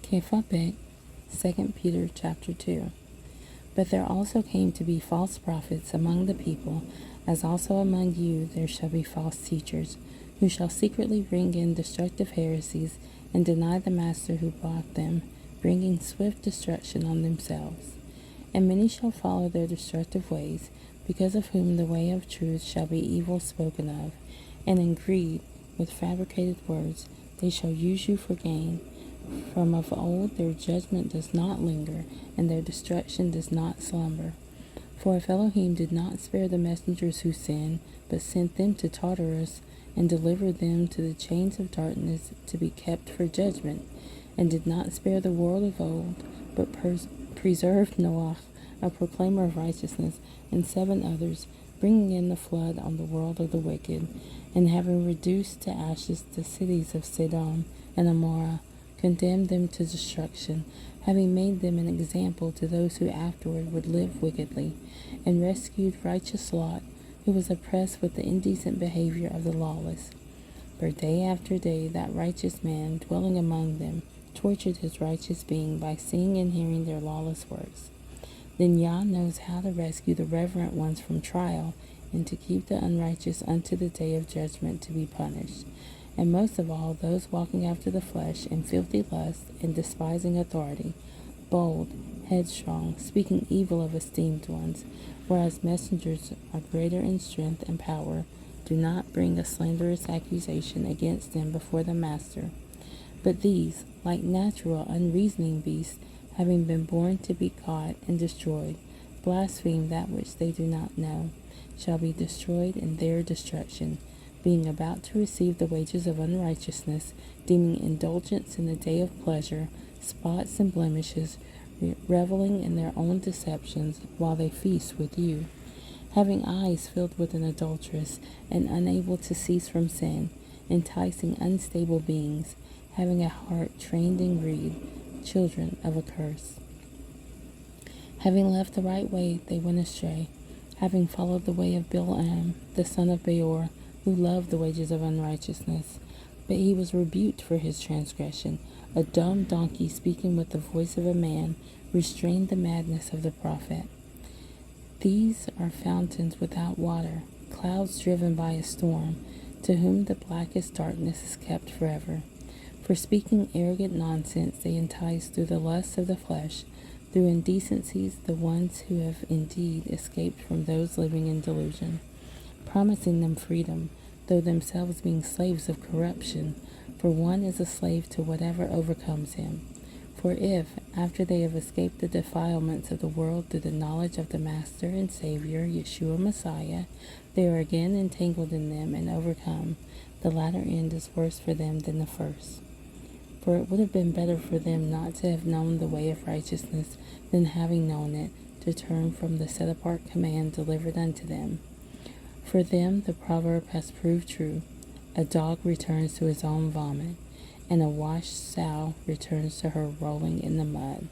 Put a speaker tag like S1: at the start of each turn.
S1: Kեպha Bête, 2 Peter chapter 2. But there also came to be false prophets among the people, as also among you there shall be false teachers, who shall secretly bring in destructive heresies, and deny the master who bought them, bringing swift destruction on themselves. And many shall follow their destructive ways, because of whom the way of truth shall be evil spoken of. And in greed, with fabricated words, they shall use you for gain. From of old their judgment does not linger, and their destruction does not slumber. For if Elohim did not spare the messengers who sinned, but sent them to Tartarus, and delivered them to the chains of darkness to be kept for judgment, and did not spare the world of old, but preserved Noah, a proclaimer of righteousness, and 7 others, bringing in the flood on the world of the wicked, and having reduced to ashes the cities of Sodom and Amorah, condemned them to destruction, having made them an example to those who afterward would live wickedly, and rescued righteous Lot, who was oppressed with the indecent behavior of the lawless. For day after day that righteous man, dwelling among them, tortured his righteous being by seeing and hearing their lawless works. Then Yah knows how to rescue the reverent ones from trial, and to keep the unrighteous unto the day of judgment to be punished. And most of all, those walking after the flesh in filthy lust and despising authority, bold, headstrong, speaking evil of esteemed ones, whereas messengers are greater in strength and power, do not bring a slanderous accusation against them before the master. But these, like natural, unreasoning beasts, having been born to be caught and destroyed, blaspheme that which they do not know, shall be destroyed in their destruction, being about to receive the wages of unrighteousness, deeming indulgence in the day of pleasure, spots and blemishes, reveling in their own deceptions, while they feast with you, having eyes filled with an adulteress, and unable to cease from sin, enticing unstable beings, having a heart trained in greed, children of a curse. Having left the right way, they went astray, having followed the way of Balaam, the son of Beor, who loved the wages of unrighteousness. But he was rebuked for his transgression. A dumb donkey speaking with the voice of a man restrained the madness of the prophet. These are fountains without water, clouds driven by a storm, to whom the blackest darkness is kept forever. For speaking arrogant nonsense, they entice through the lusts of the flesh, through indecencies, the ones who have indeed escaped from those living in delusion, promising them freedom, though themselves being slaves of corruption. For one is a slave to whatever overcomes him. For if, after they have escaped the defilements of the world through the knowledge of the Master and Savior, Yeshua Messiah, they are again entangled in them and overcome, the latter end is worse for them than the first. For it would have been better for them not to have known the way of righteousness than having known it, to turn from the set-apart command delivered unto them. For them the proverb has proved true, a dog returns to his own vomit, and a washed sow returns to her rolling in the mud.